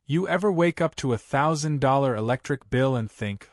You ever wake up to $1,000 electric bill and think,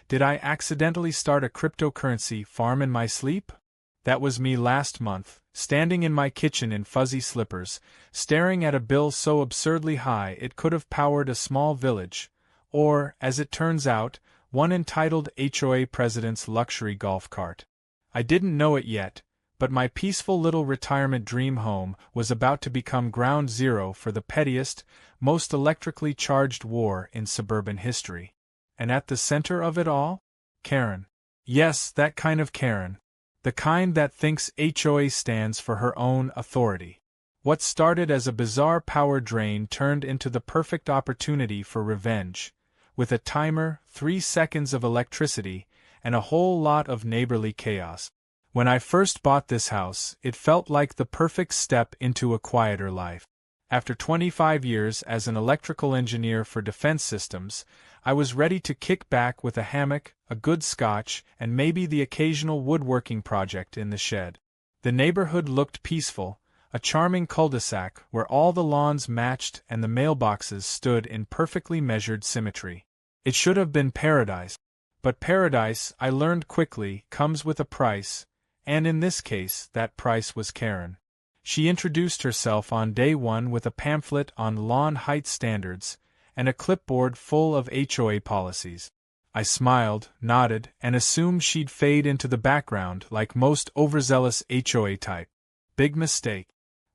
did I accidentally start a cryptocurrency farm in my sleep? That was me last month, standing in my kitchen in fuzzy slippers, staring at a bill so absurdly high it could have powered a small village, or, as it turns out, one entitled HOA president's luxury golf cart. I didn't know it yet, but my peaceful little retirement dream home was about to become ground zero for the pettiest, most electrically charged war in suburban history. And at the center of it all? Karen. Yes, that kind of Karen. The kind that thinks HOA stands for her own authority. What started as a bizarre power drain turned into the perfect opportunity for revenge, with a timer, 3 seconds of electricity, and a whole lot of neighborly chaos. When I first bought this house, it felt like the perfect step into a quieter life. After 25 years as an electrical engineer for defense systems, I was ready to kick back with a hammock, a good scotch, and maybe the occasional woodworking project in the shed. The neighborhood looked peaceful, a charming cul-de-sac where all the lawns matched and the mailboxes stood in perfectly measured symmetry. It should have been paradise. But paradise, I learned quickly, comes with a price, and in this case, that price was Karen. She introduced herself on day one with a pamphlet on lawn height standards and a clipboard full of HOA policies. I smiled, nodded, and assumed she'd fade into the background like most overzealous HOA type. Big mistake.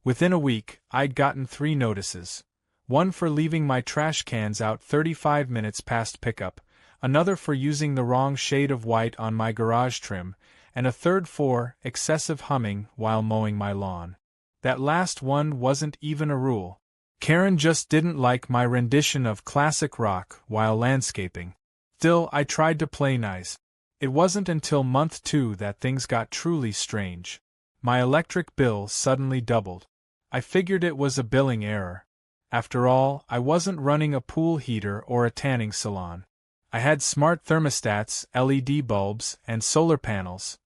Within a week, I'd gotten 3 notices. One for leaving my trash cans out 35 minutes past pickup, another for using the wrong shade of white on my garage trim, and a third for excessive humming while mowing my lawn. That last one wasn't even a rule. Karen just didn't like my rendition of classic rock while landscaping. Still, I tried to play nice. It wasn't until month 2 that things got truly strange. My electric bill suddenly doubled. I figured it was a billing error. After all, I wasn't running a pool heater or a tanning salon. I had smart thermostats, LED bulbs, and solar panels.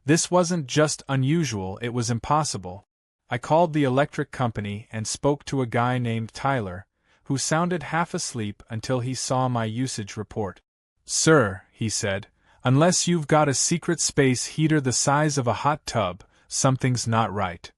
This wasn't just unusual, it was impossible. I called the electric company and spoke to a guy named Tyler, who sounded half asleep until he saw my usage report. "Sir," he said, "unless you've got a secret space heater the size of a hot tub, something's not right."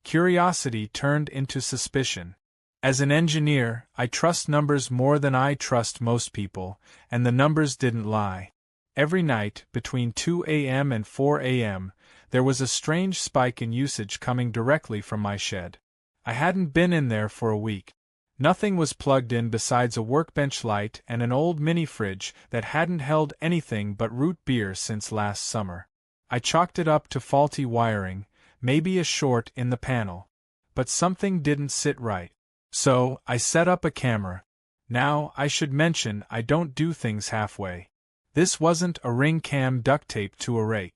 Curiosity turned into suspicion. As an engineer, I trust numbers more than I trust most people, and the numbers didn't lie. Every night, between 2 a.m. and 4 a.m., there was a strange spike in usage coming directly from my shed. I hadn't been in there for a week. Nothing was plugged in besides a workbench light and an old mini-fridge that hadn't held anything but root beer since last summer. I chalked it up to faulty wiring, maybe a short in the panel. But something didn't sit right. So, I set up a camera. Now, I should mention I don't do things halfway. This wasn't a ring cam duct taped to a rake.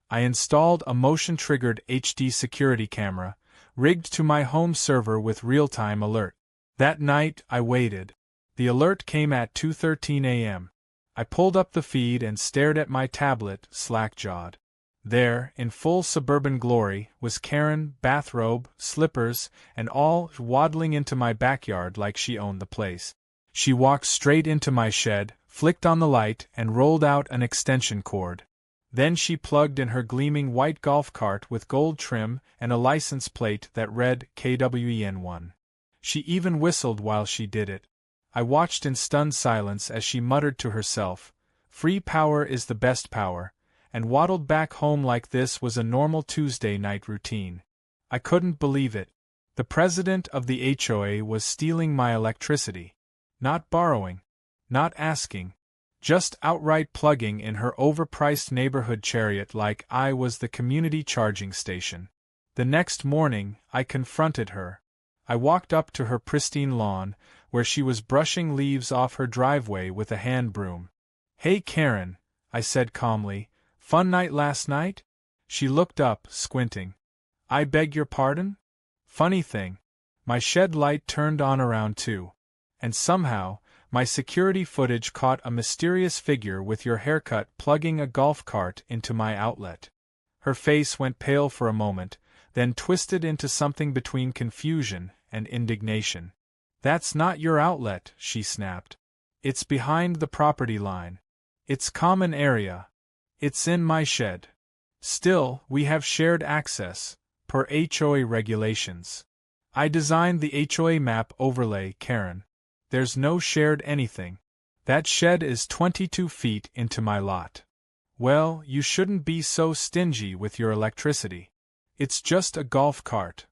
I installed a motion-triggered HD security camera, rigged to my home server with real-time alert. That night, I waited. The alert came at 2:13 a.m. I pulled up the feed and stared at my tablet, slack-jawed. There, in full suburban glory, was Karen, bathrobe, slippers, and all, waddling into my backyard like she owned the place. She walked straight into my shed, flicked on the light, and rolled out an extension cord. Then she plugged in her gleaming white golf cart with gold trim and a license plate that read KWEN1. She even whistled while she did it. I watched in stunned silence as she muttered to herself, "Free power is the best power," and waddled back home like this was a normal Tuesday night routine. I couldn't believe it. The president of the HOA was stealing my electricity. Not borrowing. Not asking. Just outright plugging in her overpriced neighborhood chariot like I was the community charging station. The next morning, I confronted her. I walked up to her pristine lawn, where she was brushing leaves off her driveway with a hand broom. "Hey Karen," I said calmly, "fun night last night?" She looked up, squinting. "I beg your pardon?" Funny thing. My shed light turned on around 2. And somehow, my security footage caught a mysterious figure with your haircut plugging a golf cart into my outlet. Her face went pale for a moment, then twisted into something between confusion and indignation. "That's not your outlet," she snapped. "It's behind the property line. It's common area. It's in my shed. Still, we have shared access, per HOA regulations. I designed the HOA map overlay, Karen. There's no shared anything. That shed is 22 feet into my lot." "Well, you shouldn't be so stingy with your electricity. It's just a golf cart."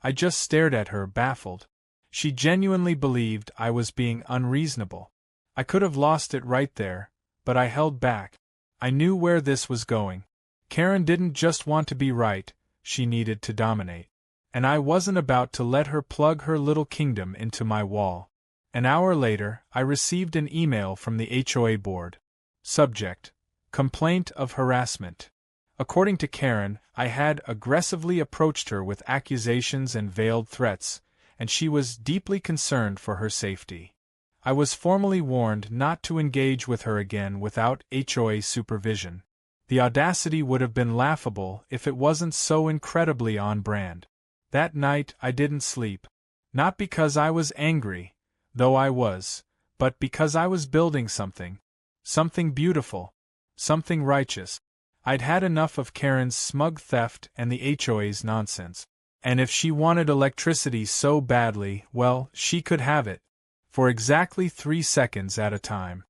I just stared at her, baffled. She genuinely believed I was being unreasonable. I could have lost it right there, but I held back. I knew where this was going. Karen didn't just want to be right, she needed to dominate. And I wasn't about to let her plug her little kingdom into my wall. An hour later, I received an email from the HOA board. Subject: Complaint of harassment. According to Karen, I had aggressively approached her with accusations and veiled threats, and she was deeply concerned for her safety. I was formally warned not to engage with her again without HOA supervision. The audacity would have been laughable if it wasn't so incredibly on brand. That night I didn't sleep. Not because I was angry, though I was, but because I was building something. Something beautiful. Something righteous. I'd had enough of Karen's smug theft and the HOA's nonsense. And if she wanted electricity so badly, well, she could have it. For exactly 3 seconds at a time.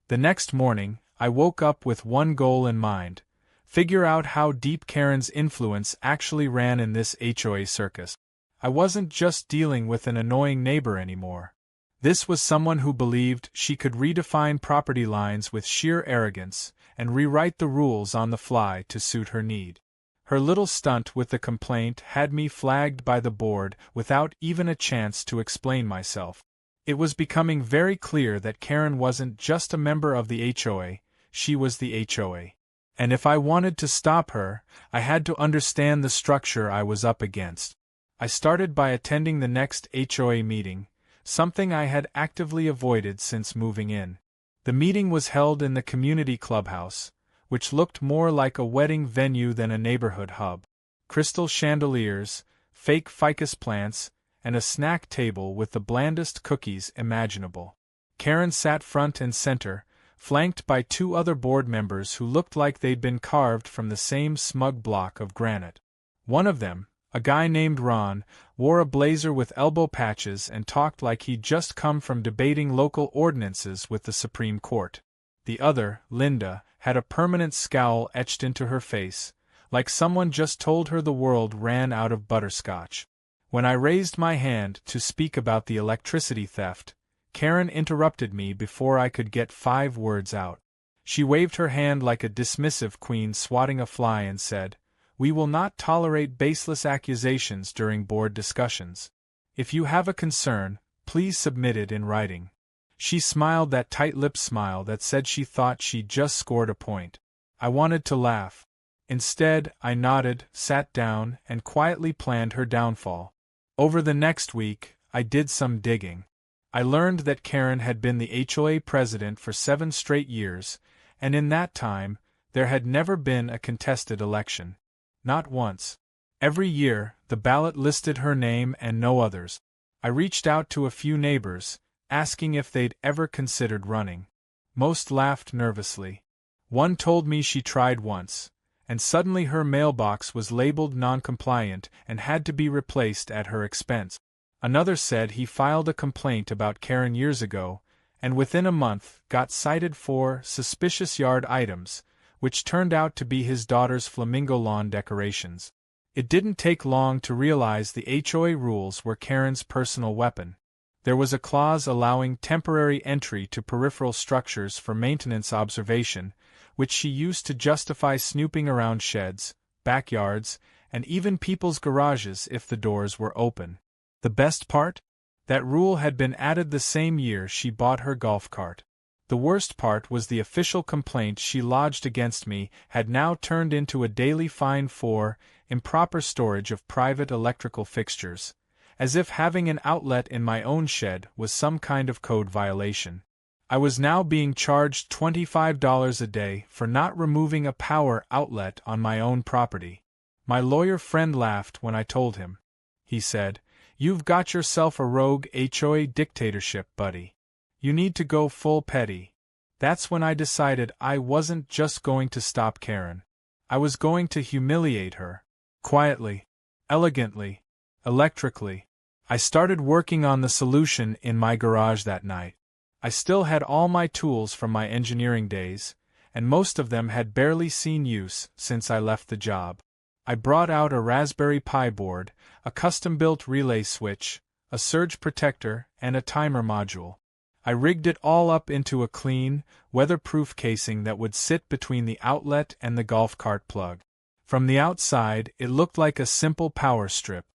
The next morning, I woke up with one goal in mind: figure out how deep Karen's influence actually ran in this HOA circus. I wasn't just dealing with an annoying neighbor anymore. This was someone who believed she could redefine property lines with sheer arrogance and rewrite the rules on the fly to suit her need. Her little stunt with the complaint had me flagged by the board without even a chance to explain myself. It was becoming very clear that Karen wasn't just a member of the HOA, she was the HOA. And if I wanted to stop her, I had to understand the structure I was up against. I started by attending the next HOA meeting, something I had actively avoided since moving in. The meeting was held in the community clubhouse, which looked more like a wedding venue than a neighborhood hub. Crystal chandeliers, fake ficus plants, and a snack table with the blandest cookies imaginable. Karen sat front and center, flanked by 2 other board members who looked like they'd been carved from the same smug block of granite. One of them, a guy named Ron, wore a blazer with elbow patches and talked like he'd just come from debating local ordinances with the Supreme Court. The other, Linda, had a permanent scowl etched into her face, like someone just told her the world ran out of butterscotch. When I raised my hand to speak about the electricity theft, Karen interrupted me before I could get 5 words out. She waved her hand like a dismissive queen swatting a fly and said, "We will not tolerate baseless accusations during board discussions. If you have a concern, please submit it in writing." She smiled that tight-lipped smile that said she thought she'd just scored a point. I wanted to laugh. Instead, I nodded, sat down, and quietly planned her downfall. Over the next week, I did some digging. I learned that Karen had been the HOA president for 7 straight years, and in that time, there had never been a contested election. Not once. Every year, the ballot listed her name and no others. I reached out to a few neighbors, asking if they'd ever considered running. Most laughed nervously. One told me she tried once, and suddenly her mailbox was labeled non-compliant and had to be replaced at her expense. Another said he filed a complaint about Karen years ago, and within a month got cited for suspicious yard items, which turned out to be his daughter's flamingo lawn decorations. It didn't take long to realize the HOA rules were Karen's personal weapon. There was a clause allowing temporary entry to peripheral structures for maintenance observation, which she used to justify snooping around sheds, backyards, and even people's garages if the doors were open. The best part? That rule had been added the same year she bought her golf cart. The worst part was the official complaint she lodged against me had now turned into a daily fine for improper storage of private electrical fixtures, as if having an outlet in my own shed was some kind of code violation. I was now being charged $25 a day for not removing a power outlet on my own property. My lawyer friend laughed when I told him. He said, You've got yourself a rogue HOA dictatorship, buddy. You need to go full petty. That's when I decided I wasn't just going to stop Karen. I was going to humiliate her. Quietly, elegantly, electrically. I started working on the solution in my garage that night. I still had all my tools from my engineering days, and most of them had barely seen use since I left the job. I brought out a Raspberry Pi board, a custom-built relay switch, a surge protector, and a timer module. I rigged it all up into a clean, weatherproof casing that would sit between the outlet and the golf cart plug. From the outside, it looked like a simple power strip,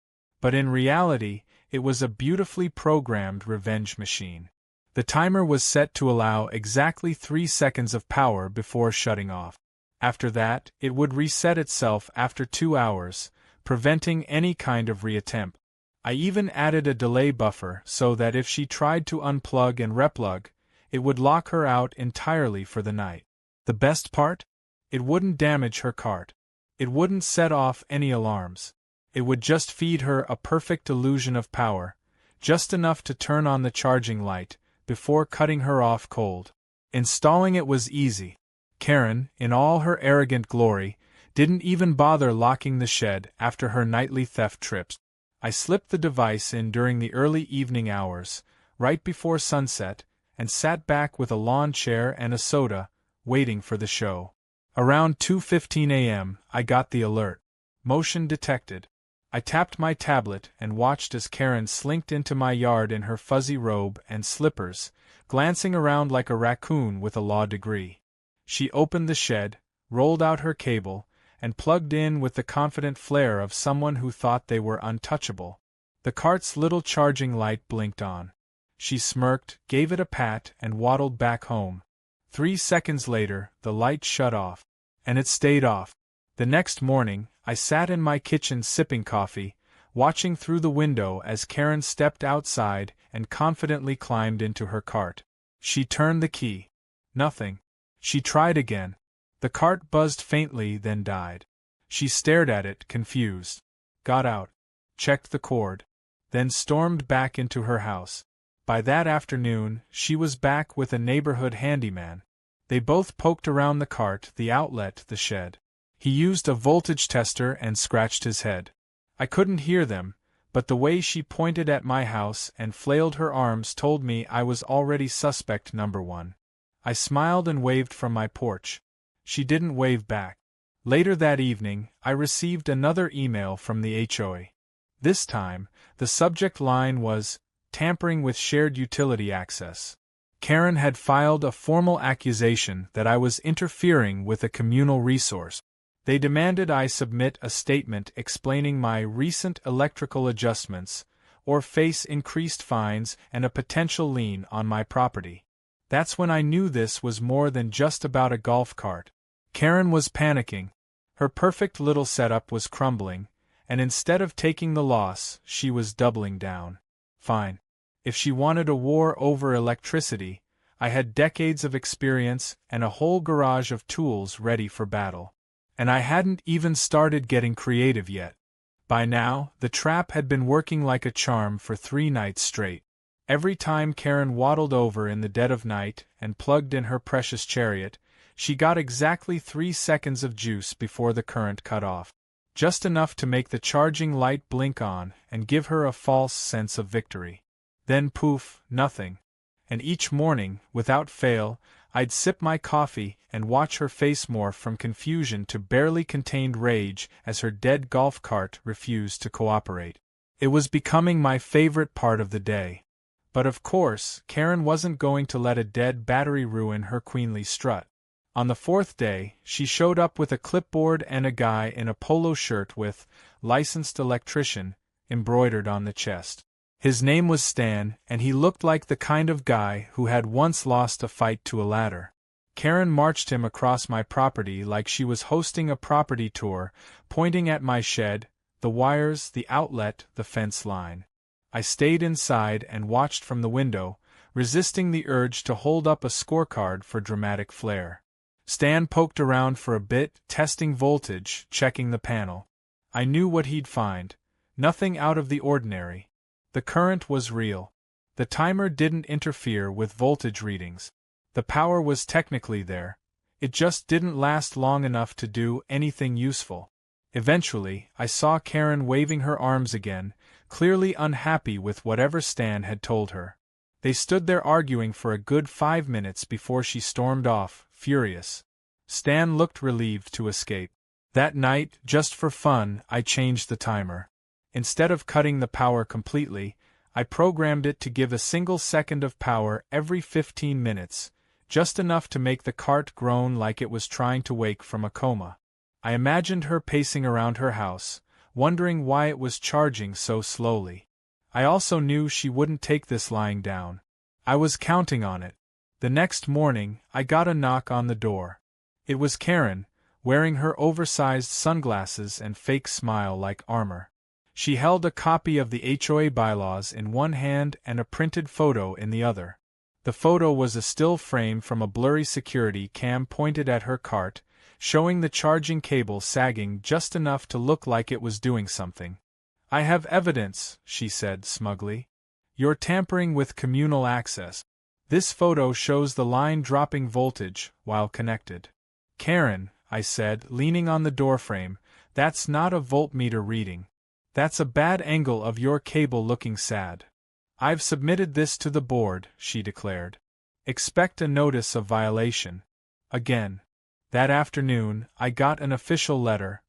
but in reality, it was a beautifully programmed revenge machine. The timer was set to allow exactly 3 seconds of power before shutting off. After that, it would reset itself after 2 hours, preventing any kind of reattempt. I even added a delay buffer so that if she tried to unplug and replug, it would lock her out entirely for the night. The best part? It wouldn't damage her cart. It wouldn't set off any alarms. It would just feed her a perfect illusion of power, just enough to turn on the charging light, before cutting her off cold. Installing it was easy. Karen, in all her arrogant glory, didn't even bother locking the shed after her nightly theft trips. I slipped the device in during the early evening hours, right before sunset, and sat back with a lawn chair and a soda, waiting for the show. Around 2:15 a.m., I got the alert. Motion detected. I tapped my tablet and watched as Karen slinked into my yard in her fuzzy robe and slippers, glancing around like a raccoon with a law degree. She opened the shed, rolled out her cable, and plugged in with the confident flair of someone who thought they were untouchable. The cart's little charging light blinked on. She smirked, gave it a pat, and waddled back home. 3 seconds later, the light shut off. And it stayed off. The next morning, I sat in my kitchen sipping coffee, watching through the window as Karen stepped outside and confidently climbed into her cart. She turned the key. Nothing. She tried again. The cart buzzed faintly, then died. She stared at it, confused. Got out. Checked the cord. Then stormed back into her house. By that afternoon, she was back with a neighborhood handyman. They both poked around the cart, the outlet, the shed. He used a voltage tester and scratched his head. I couldn't hear them, but the way she pointed at my house and flailed her arms told me I was already suspect number 1. I smiled and waved from my porch. She didn't wave back. Later that evening, I received another email from the HOA. This time, the subject line was, "Tampering with shared utility access." Karen had filed a formal accusation that I was interfering with a communal resource. They demanded I submit a statement explaining my recent electrical adjustments, or face increased fines and a potential lien on my property. That's when I knew this was more than just about a golf cart. Karen was panicking. Her perfect little setup was crumbling, and instead of taking the loss, she was doubling down. Fine. If she wanted a war over electricity, I had decades of experience and a whole garage of tools ready for battle. And I hadn't even started getting creative yet. By now, the trap had been working like a charm for 3 nights straight. Every time Karen waddled over in the dead of night and plugged in her precious chariot, she got exactly 3 seconds of juice before the current cut off. Just enough to make the charging light blink on and give her a false sense of victory. Then poof, nothing. And each morning, without fail, I'd sip my coffee and watch her face morph from confusion to barely contained rage as her dead golf cart refused to cooperate. It was becoming my favorite part of the day. But of course, Karen wasn't going to let a dead battery ruin her queenly strut. On the 4th day, she showed up with a clipboard and a guy in a polo shirt with "Licensed Electrician" embroidered on the chest. His name was Stan, and he looked like the kind of guy who had once lost a fight to a ladder. Karen marched him across my property like she was hosting a property tour, pointing at my shed, the wires, the outlet, the fence line. I stayed inside and watched from the window, resisting the urge to hold up a scorecard for dramatic flair. Stan poked around for a bit, testing voltage, checking the panel. I knew what he'd find. Nothing out of the ordinary. The current was real. The timer didn't interfere with voltage readings. The power was technically there. It just didn't last long enough to do anything useful. Eventually, I saw Karen waving her arms again, clearly unhappy with whatever Stan had told her. They stood there arguing for a good 5 minutes before she stormed off, furious. Stan looked relieved to escape. That night, just for fun, I changed the timer. Instead of cutting the power completely, I programmed it to give a single second of power every 15 minutes, just enough to make the cart groan like it was trying to wake from a coma. I imagined her pacing around her house, wondering why it was charging so slowly. I also knew she wouldn't take this lying down. I was counting on it. The next morning, I got a knock on the door. It was Karen, wearing her oversized sunglasses and fake smile like armor. She held a copy of the HOA bylaws in one hand and a printed photo in the other. The photo was a still frame from a blurry security cam pointed at her cart, showing the charging cable sagging just enough to look like it was doing something. "I have evidence," she said smugly. "You're tampering with communal access. This photo shows the line dropping voltage while connected." "Karen," I said, leaning on the doorframe, "that's not a voltmeter reading. That's a bad angle of your cable looking sad." "I've submitted this to the board," she declared. "Expect a notice of violation." Again. That afternoon, I got an official letter.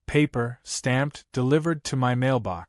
Paper, stamped, delivered to my mailbox.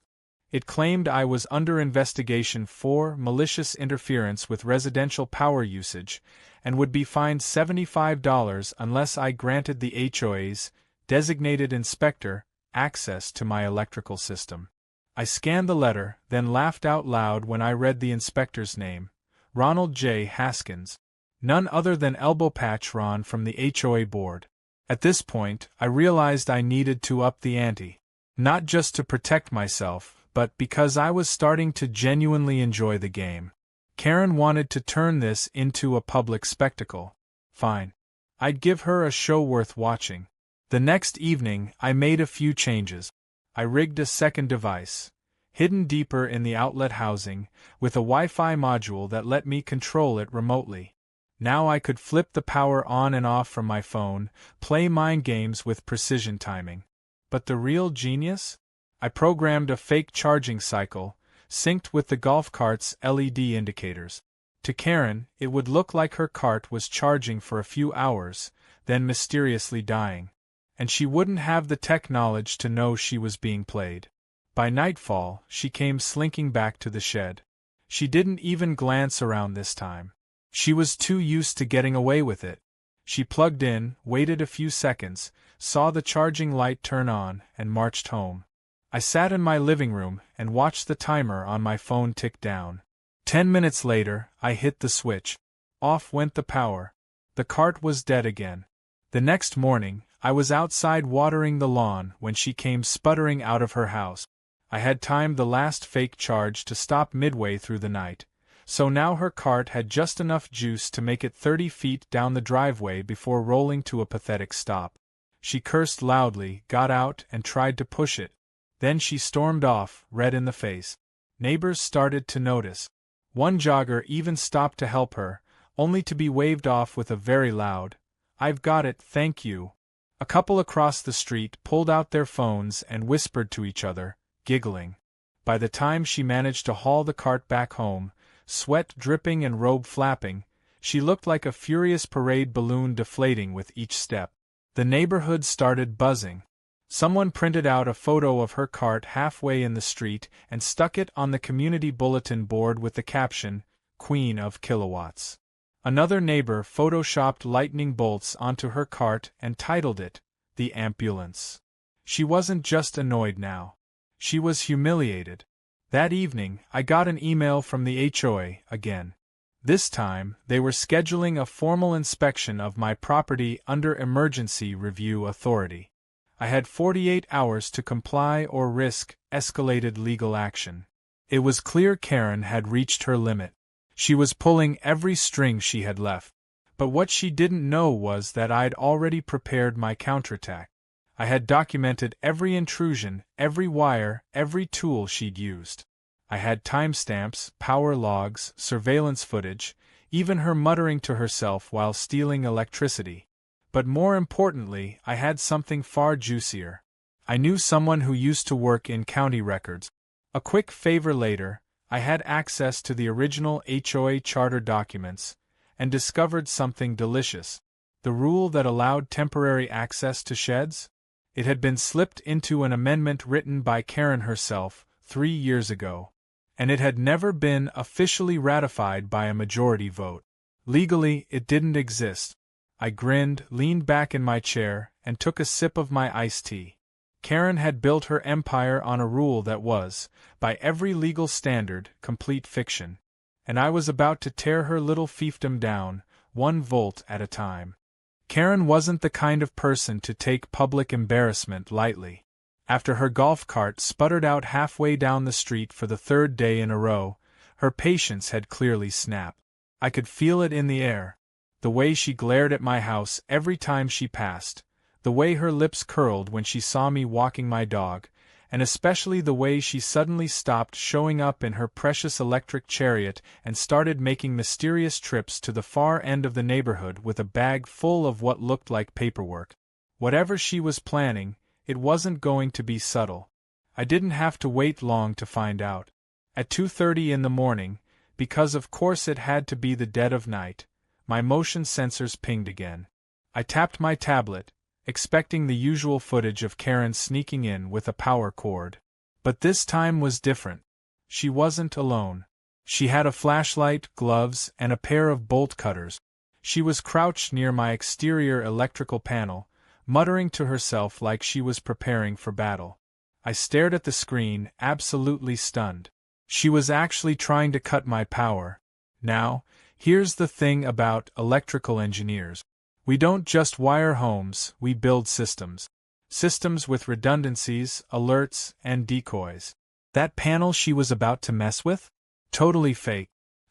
It claimed I was under investigation for malicious interference with residential power usage, and would be fined $75 unless I granted the HOA's designated inspector access to my electrical system. I scanned the letter, then laughed out loud when I read the inspector's name, Ronald J. Haskins. None other than Elbow Patch Ron from the HOA board. At this point, I realized I needed to up the ante. Not just to protect myself, but because I was starting to genuinely enjoy the game. Karen wanted to turn this into a public spectacle. Fine. I'd give her a show worth watching. The next evening, I made a few changes. I rigged a second device, hidden deeper in the outlet housing, with a Wi-Fi module that let me control it remotely. Now I could flip the power on and off from my phone, play mind games with precision timing. But the real genius? I programmed a fake charging cycle, synced with the golf cart's LED indicators. To Karen, it would look like her cart was charging for a few hours, then mysteriously dying. And she wouldn't have the tech knowledge to know she was being played. By nightfall, she came slinking back to the shed. She didn't even glance around this time. She was too used to getting away with it. She plugged in, waited a few seconds, saw the charging light turn on, and marched home. I sat in my living room and watched the timer on my phone tick down. 10 minutes later, I hit the switch. Off went the power. The cart was dead again. The next morning, I was outside watering the lawn when she came sputtering out of her house. I had timed the last fake charge to stop midway through the night, so now her cart had just enough juice to make it 30 feet down the driveway before rolling to a pathetic stop. She cursed loudly, got out, and tried to push it. Then she stormed off, red in the face. Neighbors started to notice. One jogger even stopped to help her, only to be waved off with a very loud, "I've got it, thank you." A couple across the street pulled out their phones and whispered to each other, giggling. By the time she managed to haul the cart back home, sweat dripping and robe flapping, she looked like a furious parade balloon deflating with each step. The neighborhood started buzzing. Someone printed out a photo of her cart halfway in the street and stuck it on the community bulletin board with the caption, "Queen of Kilowatts." Another neighbor photoshopped lightning bolts onto her cart and titled it, "The Ambulance." She wasn't just annoyed now. She was humiliated. That evening, I got an email from the HOA again. This time, they were scheduling a formal inspection of my property under emergency review authority. I had 48 hours to comply or risk escalated legal action. It was clear Karen had reached her limit. She was pulling every string she had left. But what she didn't know was that I'd already prepared my counterattack. I had documented every intrusion, every wire, every tool she'd used. I had timestamps, power logs, surveillance footage, even her muttering to herself while stealing electricity. But more importantly, I had something far juicier. I knew someone who used to work in county records. A quick favor later, I had access to the original HOA charter documents, and discovered something delicious. The rule that allowed temporary access to sheds? It had been slipped into an amendment written by Karen herself 3 years ago, and it had never been officially ratified by a majority vote. Legally, it didn't exist. I grinned, leaned back in my chair, and took a sip of my iced tea. Karen had built her empire on a rule that was, by every legal standard, complete fiction, and I was about to tear her little fiefdom down, 1 volt at a time. Karen wasn't the kind of person to take public embarrassment lightly. After her golf cart sputtered out halfway down the street for the 3rd day in a row, her patience had clearly snapped. I could feel it in the air. The way she glared at my house every time she passed, the way her lips curled when she saw me walking my dog, and especially the way she suddenly stopped showing up in her precious electric chariot and started making mysterious trips to the far end of the neighborhood with a bag full of what looked like paperwork. Whatever she was planning, it wasn't going to be subtle. I didn't have to wait long to find out. At 2:30 in the morning, because of course it had to be the dead of night, my motion sensors pinged again. I tapped my tablet, expecting the usual footage of Karen sneaking in with a power cord. But this time was different. She wasn't alone. She had a flashlight, gloves, and a pair of bolt cutters. She was crouched near my exterior electrical panel, muttering to herself like she was preparing for battle. I stared at the screen, absolutely stunned. She was actually trying to cut my power. Now, here's the thing about electrical engineers. We don't just wire homes, we build systems. Systems with redundancies, alerts, and decoys. That panel she was about to mess with? Totally fake.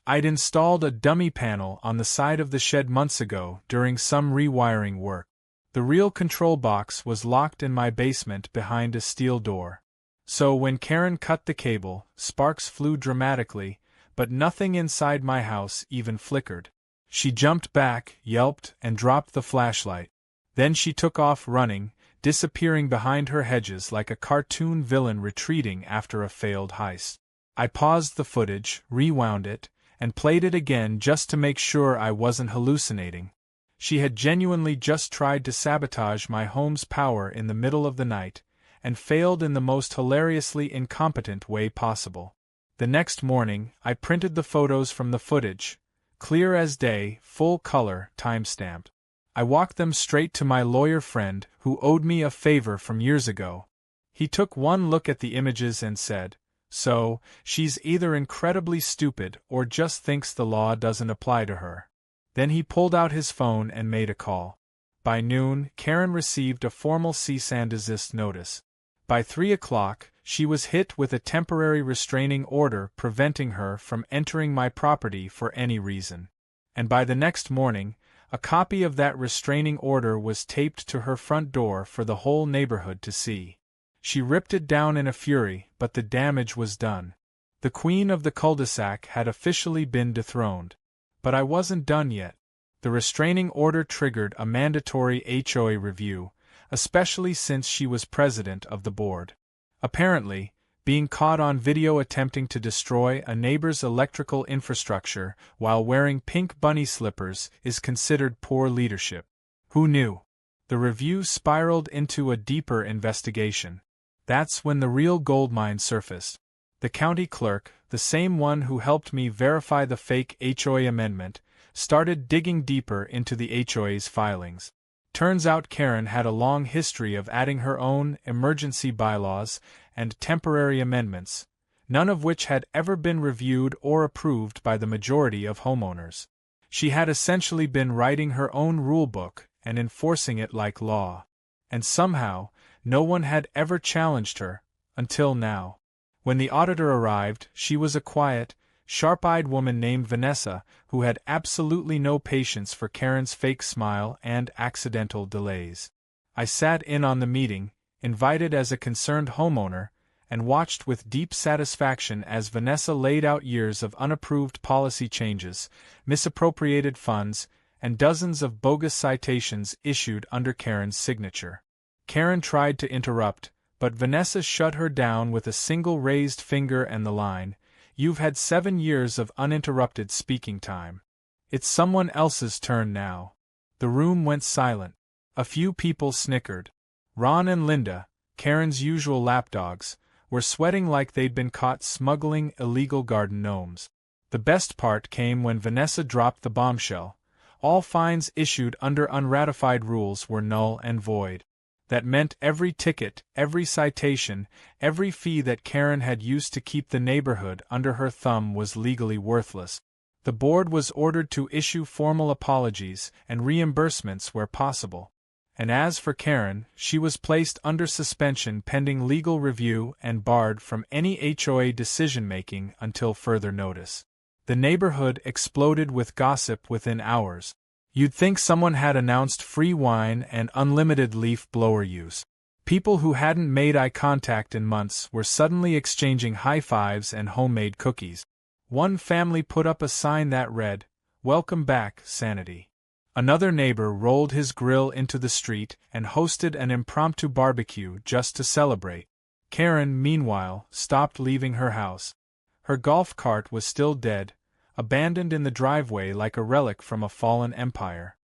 I'd installed a dummy panel on the side of the shed months ago during some rewiring work. The real control box was locked in my basement behind a steel door. So when Karen cut the cable, sparks flew dramatically, but nothing inside my house even flickered. She jumped back, yelped, and dropped the flashlight. Then she took off running, disappearing behind her hedges like a cartoon villain retreating after a failed heist. I paused the footage, rewound it, and played it again just to make sure I wasn't hallucinating. She had genuinely just tried to sabotage my home's power in the middle of the night, and failed in the most hilariously incompetent way possible. The next morning, I printed the photos from the footage, clear as day, full color, time-stamped. I walked them straight to my lawyer friend, who owed me a favor from years ago. He took one look at the images and said, "So, she's either incredibly stupid or just thinks the law doesn't apply to her." Then he pulled out his phone and made a call. By noon, Karen received a formal cease and desist notice. By 3 o'clock, she was hit with a temporary restraining order preventing her from entering my property for any reason. And by the next morning, a copy of that restraining order was taped to her front door for the whole neighborhood to see. She ripped it down in a fury, but the damage was done. The queen of the cul-de-sac had officially been dethroned. But I wasn't done yet. The restraining order triggered a mandatory HOA review, especially since she was president of the board. Apparently, being caught on video attempting to destroy a neighbor's electrical infrastructure while wearing pink bunny slippers is considered poor leadership. Who knew? The review spiraled into a deeper investigation. That's when the real goldmine surfaced. The county clerk, the same one who helped me verify the fake HOA amendment, started digging deeper into the HOA's filings. Turns out Karen had a long history of adding her own emergency bylaws and temporary amendments, none of which had ever been reviewed or approved by the majority of homeowners. She had essentially been writing her own rulebook and enforcing it like law. And somehow, no one had ever challenged her, until now. When the auditor arrived, she was a quiet, sharp-eyed woman named Vanessa who had absolutely no patience for Karen's fake smile and accidental delays. I sat in on the meeting, invited as a concerned homeowner, and watched with deep satisfaction as Vanessa laid out years of unapproved policy changes, misappropriated funds, and dozens of bogus citations issued under Karen's signature. Karen tried to interrupt, but Vanessa shut her down with a single raised finger and the line, "You've had 7 years of uninterrupted speaking time. It's someone else's turn now." The room went silent. A few people snickered. Ron and Linda, Karen's usual lapdogs, were sweating like they'd been caught smuggling illegal garden gnomes. The best part came when Vanessa dropped the bombshell. All fines issued under unratified rules were null and void. That meant every ticket, every citation, every fee that Karen had used to keep the neighborhood under her thumb was legally worthless. The board was ordered to issue formal apologies and reimbursements where possible. And as for Karen, she was placed under suspension pending legal review and barred from any HOA decision-making until further notice. The neighborhood exploded with gossip within hours. You'd think someone had announced free wine and unlimited leaf blower use. People who hadn't made eye contact in months were suddenly exchanging high fives and homemade cookies. One family put up a sign that read, "Welcome back, Sanity." Another neighbor rolled his grill into the street and hosted an impromptu barbecue just to celebrate. Karen, meanwhile, stopped leaving her house. Her golf cart was still dead, abandoned in the driveway like a relic from a fallen empire.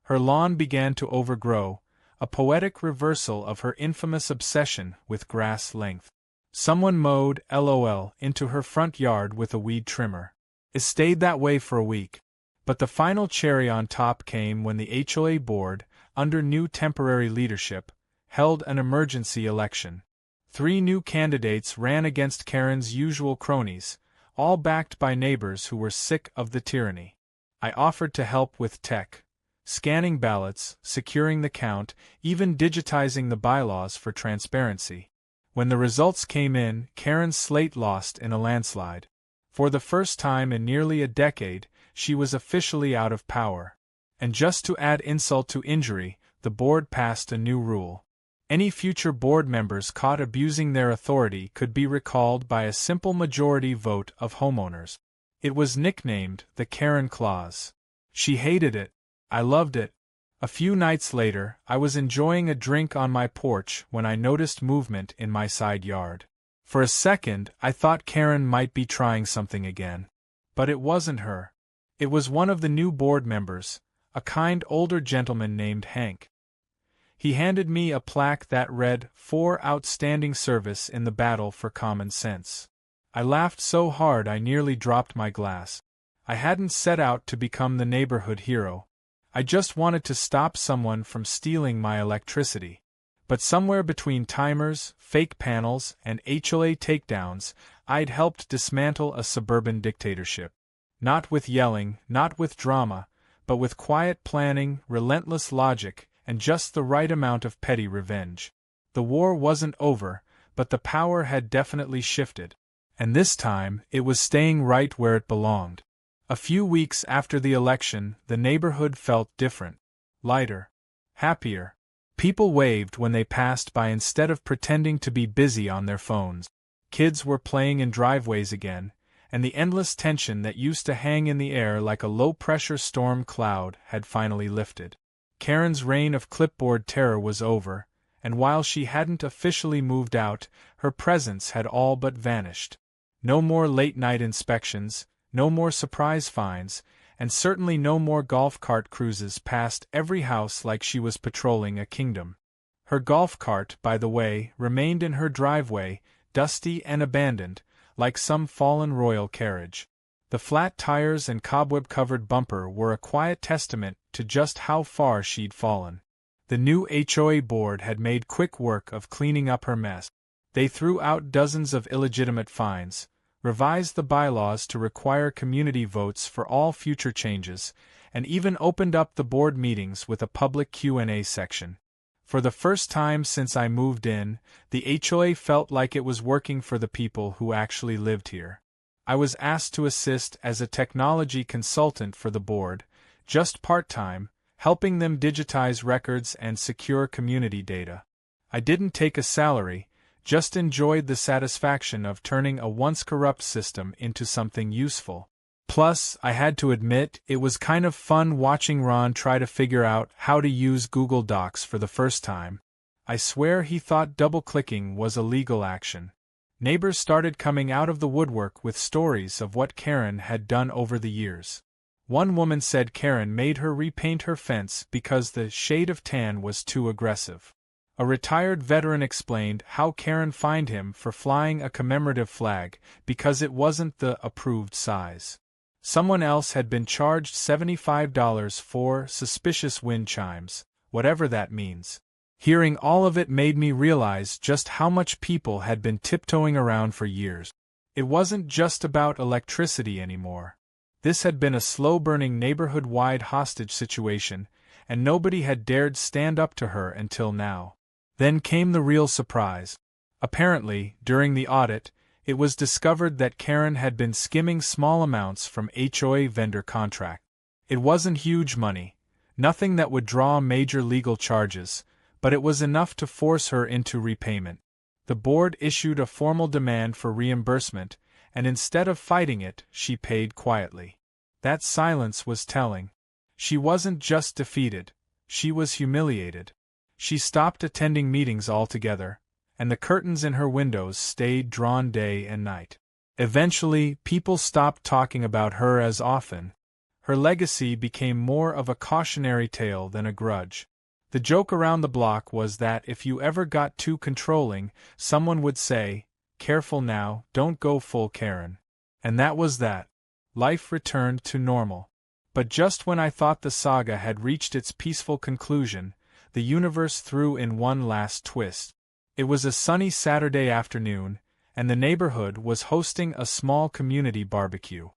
Her lawn began to overgrow, a poetic reversal of her infamous obsession with grass length. Someone mowed, LOL, into her front yard with a weed trimmer. It stayed that way for a week. But the final cherry on top came when the HOA board, under new temporary leadership, held an emergency election. 3 new candidates ran against Karen's usual cronies, all backed by neighbors who were sick of the tyranny. I offered to help with tech, scanning ballots, securing the count, even digitizing the bylaws for transparency. When the results came in, Karen's slate lost in a landslide. For the first time in nearly a decade, she was officially out of power. And just to add insult to injury, the board passed a new rule. Any future board members caught abusing their authority could be recalled by a simple majority vote of homeowners. It was nicknamed the Karen Clause. She hated it. I loved it. A few nights later, I was enjoying a drink on my porch when I noticed movement in my side yard. For a second, I thought Karen might be trying something again. But it wasn't her. It was one of the new board members, a kind older gentleman named Hank. He handed me a plaque that read, "For outstanding service in the battle for common sense." I laughed so hard I nearly dropped my glass. I hadn't set out to become the neighborhood hero. I just wanted to stop someone from stealing my electricity. But somewhere between timers, fake panels, and HOA takedowns, I'd helped dismantle a suburban dictatorship. Not with yelling, not with drama, but with quiet planning, relentless logic, and just the right amount of petty revenge. The war wasn't over, but the power had definitely shifted. And this time, it was staying right where it belonged. A few weeks after the election, the neighborhood felt different. Lighter. Happier. People waved when they passed by instead of pretending to be busy on their phones. Kids were playing in driveways again, and the endless tension that used to hang in the air like a low-pressure storm cloud had finally lifted. Karen's reign of clipboard terror was over, and while she hadn't officially moved out, her presence had all but vanished. No more late-night inspections, no more surprise fines, and certainly no more golf cart cruises past every house like she was patrolling a kingdom. Her golf cart, by the way, remained in her driveway, dusty and abandoned, like some fallen royal carriage. The flat tires and cobweb-covered bumper were a quiet testament to just how far she'd fallen. The new HOA board had made quick work of cleaning up her mess. They threw out dozens of illegitimate fines, revised the bylaws to require community votes for all future changes, and even opened up the board meetings with a public Q&A section. For the first time since I moved in, the HOA felt like it was working for the people who actually lived here. I was asked to assist as a technology consultant for the board, just part-time, helping them digitize records and secure community data. I didn't take a salary, Just enjoyed the satisfaction of turning a once corrupt system into something useful. Plus, I had to admit, it was kind of fun watching Ron try to figure out how to use Google Docs for the first time. I swear he thought double-clicking was a legal action. Neighbors started coming out of the woodwork with stories of what Karen had done over the years. One woman said Karen made her repaint her fence because the shade of tan was too aggressive. A retired veteran explained how Karen fined him for flying a commemorative flag because it wasn't the approved size. Someone else had been charged $75 for suspicious wind chimes, whatever that means. Hearing all of it made me realize just how much people had been tiptoeing around for years. It wasn't just about electricity anymore. This had been a slow-burning neighborhood-wide hostage situation, and nobody had dared stand up to her until now. Then came the real surprise. Apparently, during the audit, it was discovered that Karen had been skimming small amounts from HOA vendor contract. It wasn't huge money, nothing that would draw major legal charges, but it was enough to force her into repayment. The board issued a formal demand for reimbursement, and instead of fighting it, she paid quietly. That silence was telling. She wasn't just defeated, she was humiliated. She stopped attending meetings altogether, and the curtains in her windows stayed drawn day and night. Eventually, people stopped talking about her as often. Her legacy became more of a cautionary tale than a grudge. The joke around the block was that if you ever got too controlling, someone would say, "Careful now, don't go full Karen." And that was that. Life returned to normal. But just when I thought the saga had reached its peaceful conclusion, the universe threw in one last twist. It was a sunny Saturday afternoon, and the neighborhood was hosting a small community barbecue.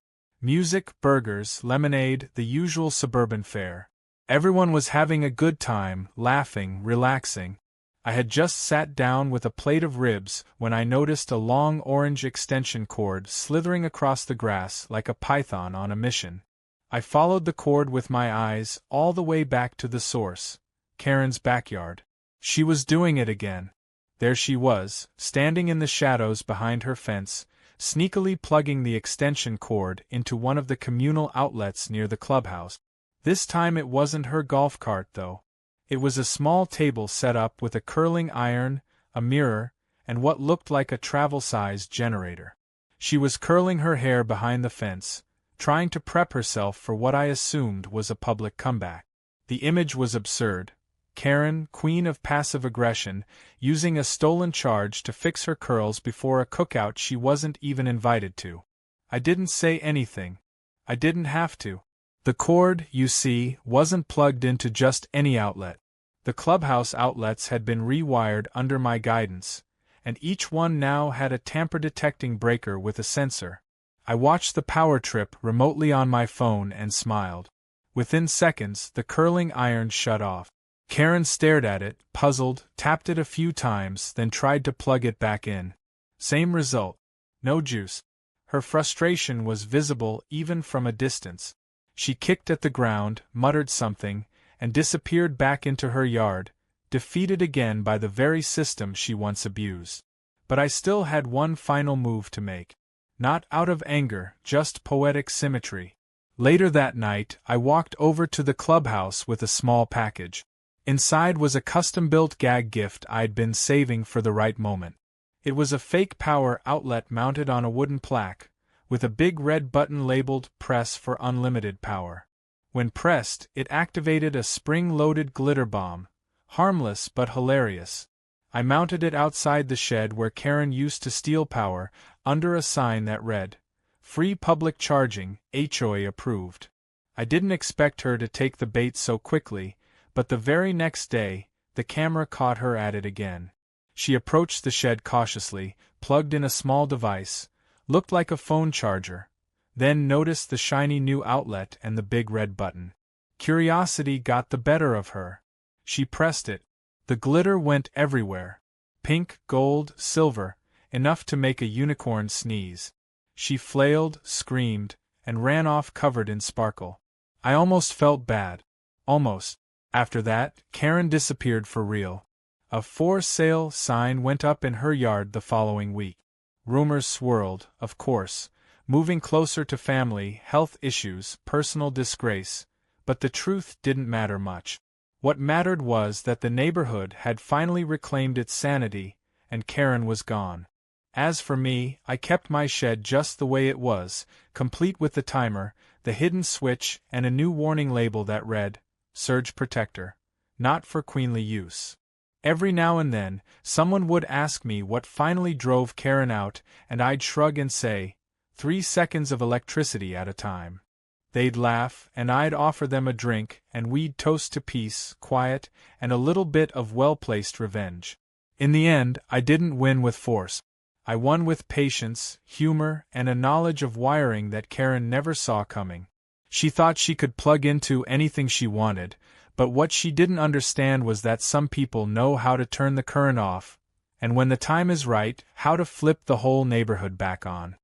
Music, burgers, lemonade, the usual suburban fare. Everyone was having a good time, laughing, relaxing. I had just sat down with a plate of ribs when I noticed a long orange extension cord slithering across the grass like a python on a mission. I followed the cord with my eyes all the way back to the source, Karen's backyard. She was doing it again. There she was, standing in the shadows behind her fence, sneakily plugging the extension cord into one of the communal outlets near the clubhouse. This time it wasn't her golf cart, though. It was a small table set up with a curling iron, a mirror, and what looked like a travel-sized generator. She was curling her hair behind the fence, trying to prep herself for what I assumed was a public comeback. The image was absurd. Karen, queen of passive aggression, using a stolen charge to fix her curls before a cookout she wasn't even invited to. I didn't say anything. I didn't have to. The cord, you see, wasn't plugged into just any outlet. The clubhouse outlets had been rewired under my guidance, and each one now had a tamper-detecting breaker with a sensor. I watched the power trip remotely on my phone and smiled. Within seconds, the curling iron shut off. Karen stared at it, puzzled, tapped it a few times, then tried to plug it back in. Same result. No juice. Her frustration was visible even from a distance. She kicked at the ground, muttered something, and disappeared back into her yard, defeated again by the very system she once abused. But I still had one final move to make. Not out of anger, just poetic symmetry. Later that night, I walked over to the clubhouse with a small package. Inside was a custom-built gag gift I'd been saving for the right moment. It was a fake power outlet mounted on a wooden plaque, with a big red button labeled "Press for Unlimited Power." When pressed, it activated a spring-loaded glitter bomb, harmless but hilarious. I mounted it outside the shed where Karen used to steal power, under a sign that read, "Free public charging, HOA approved." I didn't expect her to take the bait so quickly, but the very next day, the camera caught her at it again. She approached the shed cautiously, plugged in a small device, looked like a phone charger, then noticed the shiny new outlet and the big red button. Curiosity got the better of her. She pressed it. The glitter went everywhere. Pink, gold, silver, enough to make a unicorn sneeze. She flailed, screamed, and ran off covered in sparkle. I almost felt bad. Almost. After that, Karen disappeared for real. A for sale sign went up in her yard the following week. Rumors swirled, of course, moving closer to family, health issues, personal disgrace, but the truth didn't matter much. What mattered was that the neighborhood had finally reclaimed its sanity, and Karen was gone. As for me, I kept my shed just the way it was, complete with the timer, the hidden switch, and a new warning label that read, "Surge Protector. Not for queenly use." Every now and then, someone would ask me what finally drove Karen out, and I'd shrug and say, 3 seconds of electricity at a time. They'd laugh, and I'd offer them a drink, and we'd toast to peace, quiet, and a little bit of well-placed revenge. In the end, I didn't win with force. I won with patience, humor, and a knowledge of wiring that Karen never saw coming. She thought she could plug into anything she wanted, but what she didn't understand was that some people know how to turn the current off, and when the time is right, how to flip the whole neighborhood back on.